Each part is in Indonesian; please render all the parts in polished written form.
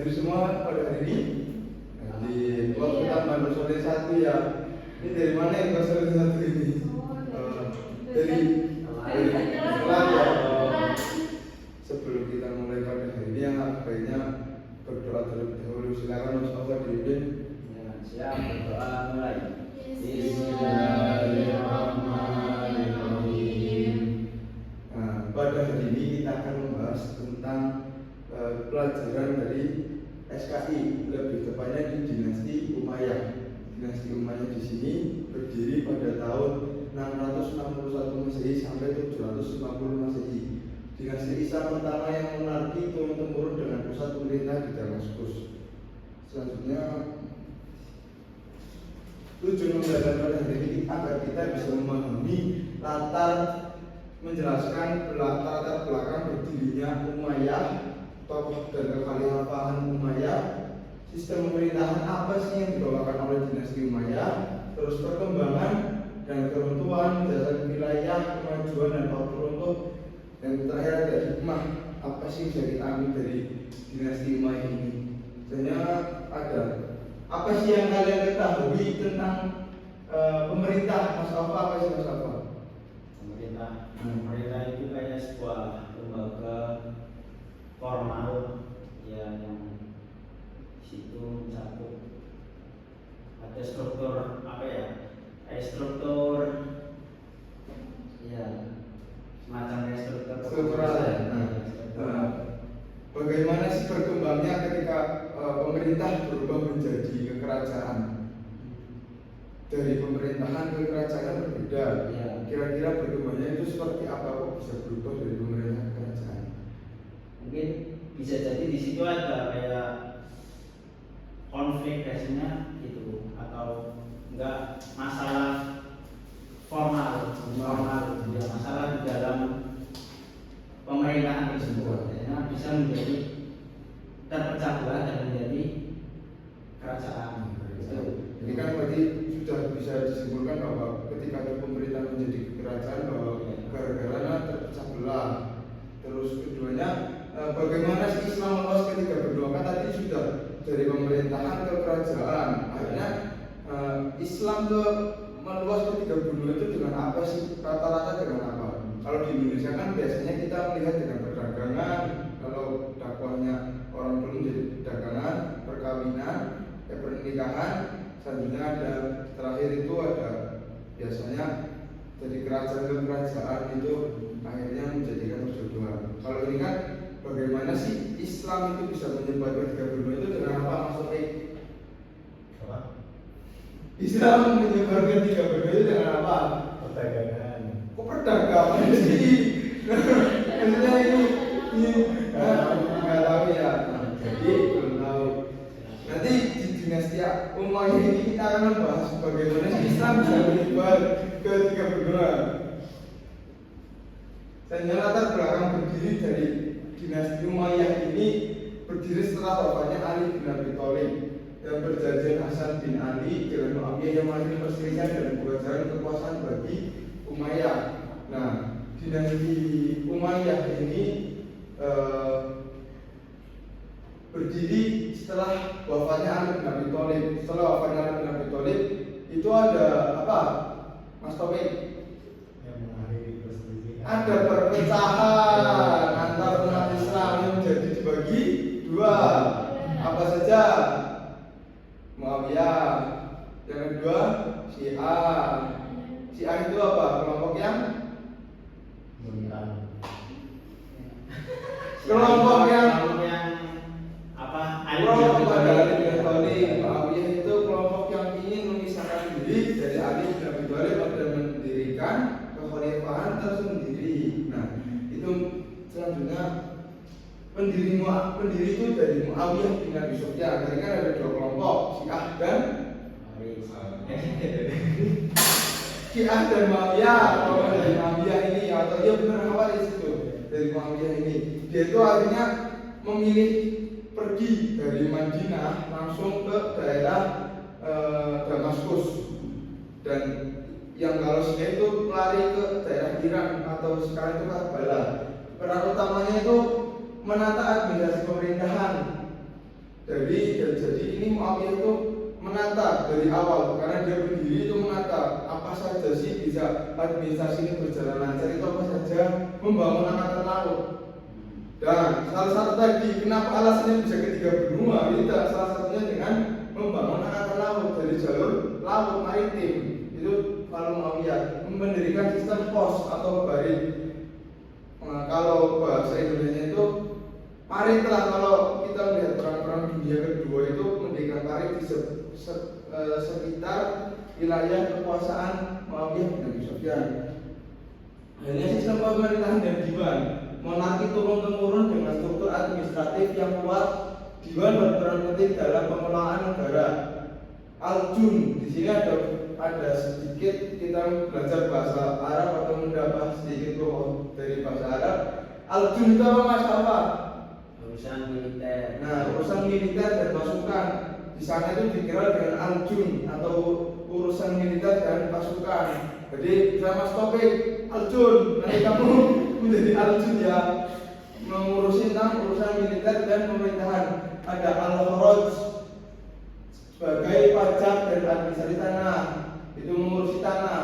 hadir semua pada hari ini. Di waktu Taman Bersosialisasi ya. Ini dari mana yang bersosialisasi ini? Dari pelajar. Sebelum kita mulai pada hari ini, yang baiknya berdoa terlebih dahulu. Silakan Ustaz dipimpin. Ya, siap, berdoa mulai. Bismillahirrahmanirrahim. Nah, pada hari ini kita akan membahas tentang pelajaran dari SKI, lebih tepatnya di dinasti Umayyah. Dinasti Umayyah di sini berdiri pada tahun 661 Masehi sampai 750 Masehi. Dinasti Islam pertama yang monarki turun-temurun dengan pusat pemerintah di Damaskus. Selanjutnya, tujuan pembelajaran pada hari ini agar kita bisa memahami menjelaskan latar belakang berdirinya Umayyah, tokoh dan kekhalifahan Umayyah, sistem pemerintahan apa sih yang dibawakan oleh dinasti Umayyah, terus perkembangan dan keruntuhan jasa wilayah, kemajuan dan waktu runtuh, dan terakhir ada hikmah apa sih bisa kita ambil dari dinasti Umayyah ini. Sebenarnya ada apa sih yang kalian ketahui tentang pemerintah Mas Alfa? Apa sih Mas Alfa? Pemerintah itu kayak sebuah lembaga formal ya, yang situ mencakup ada struktur apa ya, struktur ya, semacam kayak struktural ya. Bagaimana sih berkembangnya ketika pemerintah berubah menjadi kerajaan? Dari pemerintahan ke kerajaan berbeda. Ya. Kira-kira berkembangnya itu seperti apa kok bisa berubah dari pemerintah ke kerajaan? Mungkin bisa jadi di situ ada kayak konflik biasanya gitu, atau enggak masalah formal ya, masalah di dalam pemerintahan tersebut, ya, bisa menjadi terpecah belah dan menjadi kerajaan. Ini kan berarti sudah bisa disimpulkan bahwa ketika pemerintah menjadi kerajaan bahwa gara-gara terpecah belah. Terus keduanya, bagaimana sih Islam meluas ketika berdua? Kan tadi sudah dari pemerintahan ke kerajaan. Akhirnya Islam ke meluas ketika berdua itu dengan apa sih? Rata-rata dengan apa? Kalau di Indonesia kan biasanya kita melihat dengan perdagangan. Kalau dakwahnya orang dulu menjadi perdagangan, perkawinan, pernikahan. Selanjutnya ada terakhir itu ada biasanya dari kerajaan ke kerajaan itu akhirnya menjadikan perjodohan. Kalau ini kan bagaimana sih Islam itu bisa menyebarkan tiga benua itu dengan apa maksudnya? Apa? Islam menyebarkan tiga benua itu dengan apa? Perdagangan. Kok perdagangan sih? Maksudnya ini nggak tahu ya. Jadi belum tahu. Nanti di dinasti Umayyah ini kita akan membahas bagaimana Islam bisa menyebar ke tiga benua. Dan latar belakang berdiri dari dinasti Umayyah ini berdiri setelah wafatnya Ali bin Abi Thalib dan perjanjian Hasan bin Ali dengan Muawiyah yang mengakhiri perselisihan dan kebebasan kekuasaan bagi Umayyah. Nah, dinasti Umayyah ini berdiri setelah wafatnya Ali bin Abi Thalib. Setelah wafatnya Ali bin Abi Thalib itu ada apa? Mas Taufik? Yang mengakhiri perselisihan. Ada perpecahan antar umat Islam yang menjadi dibagi dua. Apa saja? Muawiyah. Yang kedua Syiah. Syiah itu apa? Kelompok yang kelompok yang apa? kelompok pada Ali bin Abi Thalib. Muawiyah itu kelompok yang ingin memisahkan diri dari Ali bin Abi Thalib dan mendirikan kekhalifahan tersendiri. Nah, itu selanjutnya pendiri itu dari Muawiyah bin Abi Sufyan. Tadi kan ada dua kelompok, Syiah dan Muawiyah. Kelompok dari Muawiyah ini atau ya benar Khawarij itu dari Muawiyah ini. Dia itu akhirnya memilih pergi dari Madinah langsung ke daerah Damaskus, dan yang kalau Syiah itu lari ke daerah Iran atau sekarang itu Karbala. Peran utamanya itu menata administrasi pemerintahan. Jadi ini Muawiyah itu menata dari awal, karena dia berdiri itu menata apa saja sih bisa administrasi ini berjalan lancar, itu apa saja, membangun angkatan laut. Dan salah satu tadi kenapa alasannya bisa ketiga benua itu salah satunya dengan membangun angkatan laut dari jalur laut maritim. Itu kalau Muawiyah mendirikan sistem pos atau barit. Kalau bahasa Indonesia itu parit lah. Kalau kita melihat perang-perang dunia kedua itu mendirikan parit di sekitar wilayah kekuasaan Muawiyah bin Abi Sufyan. Hanya sistem pemerintahan dan diwan, monarki turun-temurun dengan struktur administratif yang kuat. Diwan berperan penting dalam pengelolaan negara. Al-Jun, di sini ada sedikit kita belajar bahasa Arab atau mendapat sedikit dari bahasa Arab. Al-Jun itu apa mas? Apa? Urusan militer. Nah, urusan militer dan pasukan di sana itu dikenal dengan Al-Jun atau urusan militer dan pasukan. Jadi sama topik Al-Jun, nanti kamu menjadi Al-Jun ya, mengurusi tentang urusan militer dan pemerintahan. Ada Al-Kharaj sebagai pajak dan administrasi tanah, itu mengurusi tanah.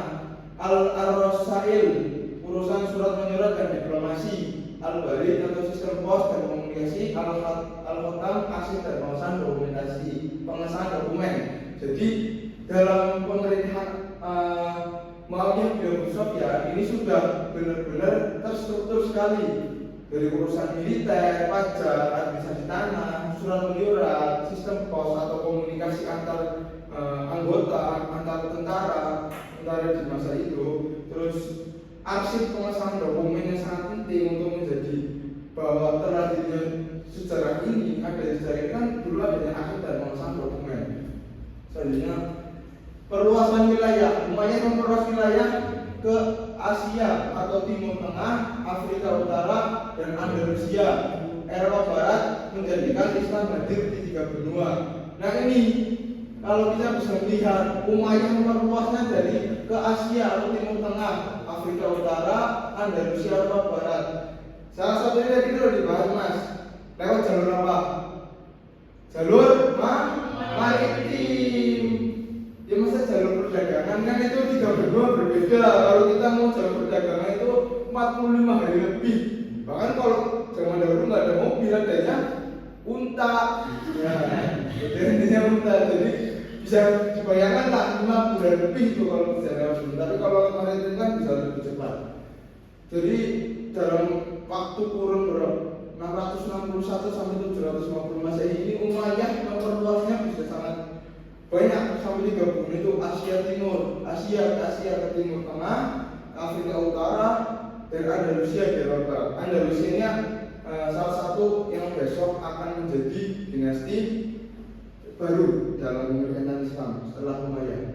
Al-Rasail urusan surat menyurat dan diplomasi. Al-Barid atau sistem pos dan komunikasi. Al-Khatam arsip dan pengesahan dokumen. Jadi dalam pemerintahan Muawiyah bin Abi Sufyan ini sudah benar-benar terstruktur sekali, dari urusan militer, pajak, administrasi tanah, surat menyurat, sistem pos atau komunikasi antar anggota, antar tentara di masa itu. Terus arsip pengesahan dokumen yang sangat penting untuk menjadi bahwa terjadinya sejarah ini ada sejarah ini kan dulu adanya arsip dan pengesahan dokumen. Selanjutnya perluasan wilayah. Umayyah memperluas wilayah ke Asia atau Timur Tengah, Afrika Utara, dan Andalusia. Eropa Barat menjadikan Islam hadir di 3 benua. Nah ini kalau kita bisa melihat Umayyah memperluasnya dari ke Asia atau Timur Tengah, Afrika Utara, Andalusia, Eropa Barat. Salah satunya tadi kita udah dibahas mas, lewat jalur apa? Jalur maritim. Ya masa jalur perdagangan kan itu 3 benua berbeda. Kalau kita mau jalur perdagangan itu 45 hari lebih. Bahkan kalau zaman dahulu nggak ada mobil, adanya unta. Ya, intinya unta. Jadi bisa dibayangkan lah 5 bulan lebih itu kalau bisa lewat dulu. Tapi kalau maritim kan bisa lebih cepat. Jadi dalam waktu kurun berapa? 661 sampai 750 Masehi ini Umayyah memperluasnya bisa sangat banyak sampai 3 benua itu Asia Timur, Asia ke Timur Tengah, Afrika Utara, dan Andalusia di Eropa. Andalusia salah satu yang besok akan menjadi dinasti baru dalam pemerintahan Islam setelah Umayyah.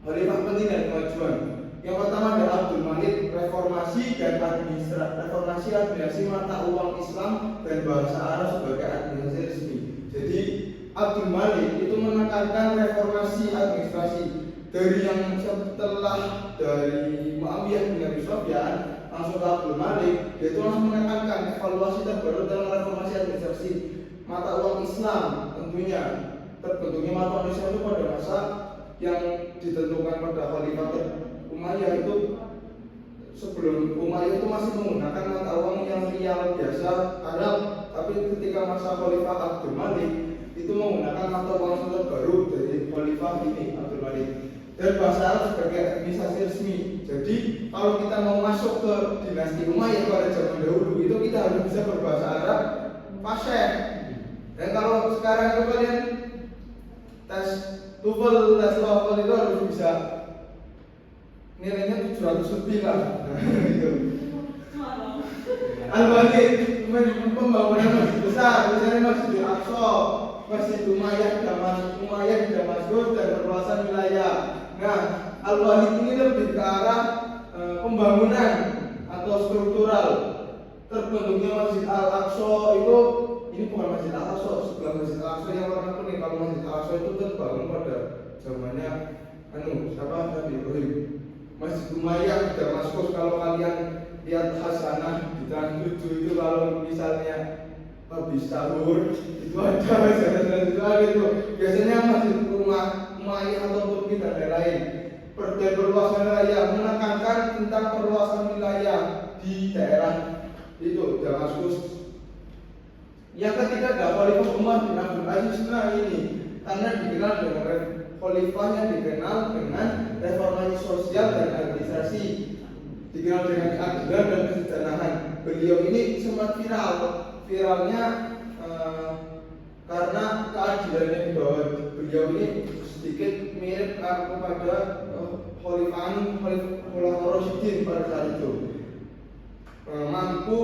Khalifah penting dan kemajuan. Yang pertama adalah Abdul Malik, reformasi administrasi mata uang Islam dan bahasa Arab sebagai administrasi resmi. Jadi Abdul Malik itu menekankan reformasi administrasi dari yang setelah dari Muawiyah bin Abi Sufyan langsung ke Abdul Malik, yaitu langsung menekankan evaluasi terbaru dalam reformasi administrasi mata uang Islam. Tentunya terbentuknya mata uang Islam itu pada masa yang ditentukan pada Khalifah Umayyah itu. Sebelum Umayyah itu masih menggunakan mata uang yang rial biasa Arab, tapi ketika masa Khalifah Abdul Malik itu menggunakan mata uang baru dari Khalifah ini Abdul Malik, dan bahasa Arab sebagai administrasi resmi. Jadi kalau kita mau masuk ke dinasti Umayyah pada zaman dahulu itu kita harus bisa berbahasa Arab fasih. Dan kalau sekarang itu kalian tes TOEFL, tes TOEFL itu harus bisa nilainya 700 lebih lah. Al-Bani pembangunan masjid besar, misalnya Masjid Al-Aqsa, Masjid Umayyah Damaskus, dan perluasan wilayah. Nah, Al-Bani ini lebih ke arah pembangunan atau struktural. Terbentuknya Masjid Al-Aqsa itu, ini bukan Masjid Al-Aqsa, sebelah Masjid Al-Aqsa yang warna kuning. Kalau Masjid Al-Aqsa itu terbangun pada zamannya Nabi Ibrahim. Masjid Umayyah Damaskus, kalau kalian lihat Hasanah di Trans 7 itu, kalau misalnya habis sahur itu ada acara ritual itu. Biasanya masjid rumah Umayyah ataupun dan lain-lain. Perluasan wilayah, menekankan tentang perluasan wilayah di daerah itu Damaskus. Yang ketiga adalah Khalifah Umar bin Abdul Aziz. Nah ini karena dikenal dengan khalifahnya dikenal dengan reformasi sosial dan administrasi, dikenal dengan keadilan dan kesejahteraan. Beliau ini sempat viralnya karena keadilannya di bawah beliau ini sedikit mirip kepada Khalifah Rasyidin pada saat itu, mampu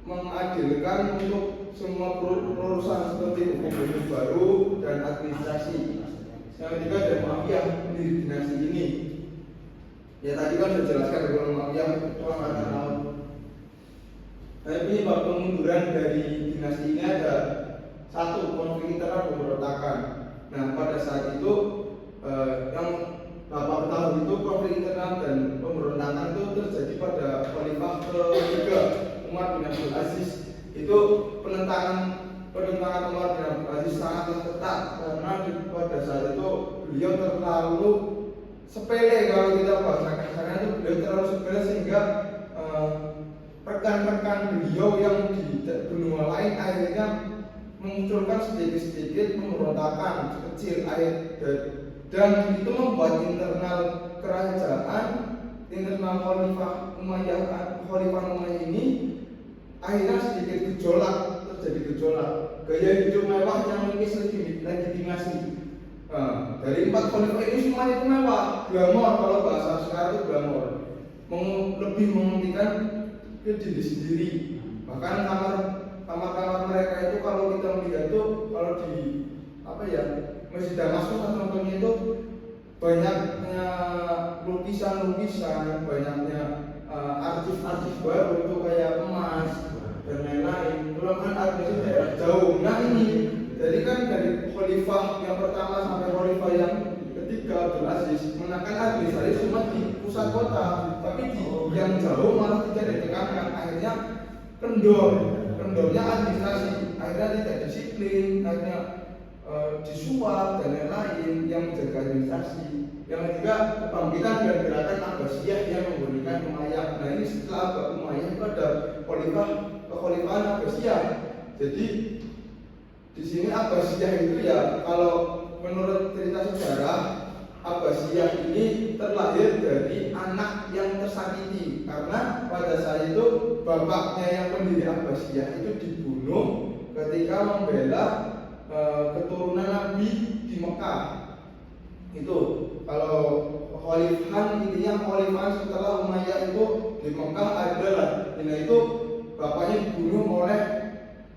mengadilkan untuk semua urusan seperti hukum baru dan administrasi. Yang ketiga ada Muawiyah pendiri dinasti ini. Ya tadi kan sudah jelaskan bahwa Muawiyah itu angkatan laut. Nah, penyebab kemunduran dari dinasti ini ada satu, konflik internal pemberontakan. Nah pada saat itu yang Bapak ketahui itu konflik internal dan pemberontakan itu terjadi pada Khalifah ketiga Umar bin Abdul Aziz. Itu penentangan Umar bin Abdul Aziz sangatlah ketat karena pada saat itu beliau terlalu sepele, kalau kita bahasakan karena itu beliau terlalu sepele sehingga rekan-rekan beliau yang di benua lain akhirnya memunculkan sedikit-sedikit pemberontakan kecil dan itu membuat internal kerajaan, internal Khalifah Umayyah ini akhirnya sedikit terjadi gejolak. Gaya hidup mewah yang mengikis legitimasi. Dari 4 khalifah ini semuanya itu mewah, glamor, kalau bahasa sekarang itu glamor, lebih mementingkan ke diri sendiri. Bahkan kamar mereka itu kalau kita melihat itu kalau di Masjid Damaskus atau contohnya itu banyaknya lukisan-lukisan, banyaknya artis-artis baru itu kayak emas dan lain-lain. Belum kan artis daerah jauh. Nah ini jadi kan dari khalifah yang pertama sampai khalifah yang ketiga Abdul Aziz menekan administrasi cuma di pusat kota, tapi di yang jauh malah tidak ditekankan. Akhirnya kendornya administrasi, akhirnya tidak disiplin, akhirnya disuap dan lain-lain yang menjaga administrasi. Yang ketiga kebangkitan dan gerakan Abbasiyah yang memberikan Umayyah. Nah ini setelah Umayyah itu ada kekhalifahan Abbasiyah. Jadi di sini Abbasiyah itu ya kalau menurut cerita sejarah Abbasiyah ini terlahir dari anak yang tersakiti karena pada saat itu bapaknya yang pendiri Abbasiyah itu dibunuh ketika membela keturunan Nabi di Mekah. Itu kalau khalifahan intinya khalifahan setelah Umayyah itu di Mekah adalah itu bapaknya dibunuh oleh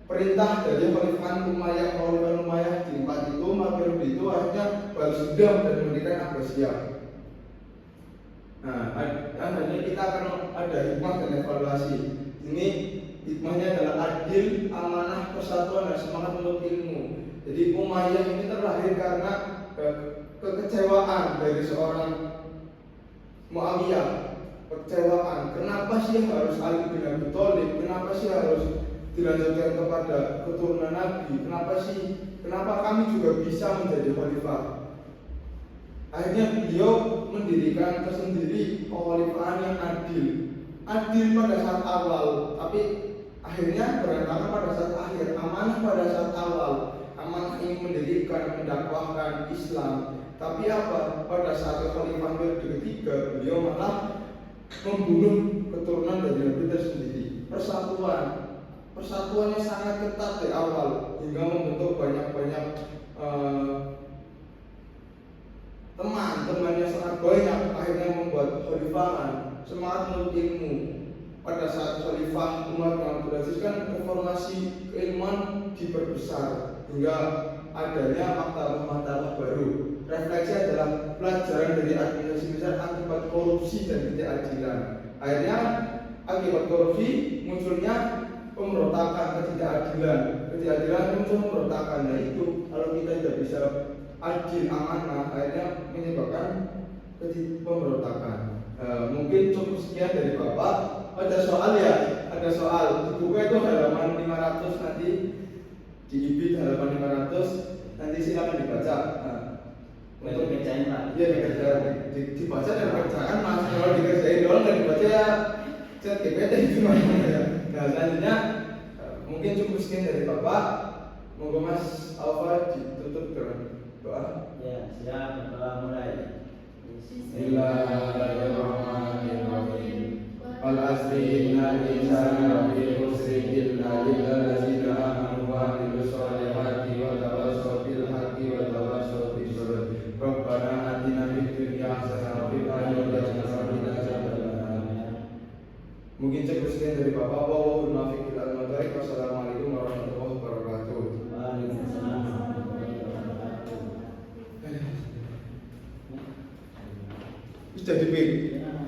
perintah dari khalifahan Umayyah di tempat itu. Maka itu akhirnya balas dendam dan mendirikan Abbasiyah. Nah, hanya kita akan ada hikmah dan evaluasi. Ini hikmahnya adalah adil, amanah, persatuan dan semangat untuk ilmu. Jadi Umayyah ini terlahir karena kekecewaan dari seorang Muawiyah. Kekecewaan, kenapa sih harus Ali bin Abi Thalib? Kenapa sih harus dilanjutkan kepada keturunan Nabi? Kenapa kami juga bisa menjadi khalifah? Akhirnya beliau mendirikan tersendiri kekhalifahan yang adil pada saat awal, tapi akhirnya berantakan pada saat akhir. Amanah pada saat awal, amanah ingin mendirikan, mendakwahkan Islam. Tapi pada saat kekhalifahan periode ketiga, beliau malah membunuh keturunan dari Nabi tersendiri. Persatuannya sangat ketat di awal hingga membentuk banyak teman-temannya sangat banyak, akhirnya membuat khalifahan, semangat menuntut ilmu. Pada saat Khalifah Umar bin Abdul Aziz kan reformasi keilmuan diperbesar hingga adanya maktabah baru. Refleksi adalah pelajaran dari administrasi besar akibat korupsi dan ketidakadilan. Akhirnya akibat korupsi munculnya pemberontakan, ketidakadilan muncul pemberontakan. Nah itu kalau kita tidak bisa adil amanah akhirnya menyebabkan pemberontakan. Mungkin cukup sekian dari Bapak. Ada soal di buku itu halaman 500 nanti halaman 500 nanti silakan dibaca. Nah, Untuk kerjain Pak. Iya dibaca dan kerjaan mas, kalau dikerjain doang dan dibaca ya chat GPT itu namanya ya. Nah selanjutnya mungkin cukup sekian dari Bapak. Moga Mas Alfa ditutup dengan doa. Ya, siap, Bapak mulai. Bismillahirrahmanirrahim. Wal asri innal insana lafi khusrin illa lillazina amanu wa amilus solihati wa tawassaw bil haqqi wa tawassaw bis sabr. Rabbana atina fid dunya hasanah wa fil akhirati hasanah wa qina adzabannar. Mungkin cukup sekian dari Bapak. Wallahul muwaffiq ila aqwamit thoriq. Wassalamualaikum warahmatullahi wabarakatuh. Waalaikumsalam warahmatullahi wabarakatuh. Sudah dipilih. Ya.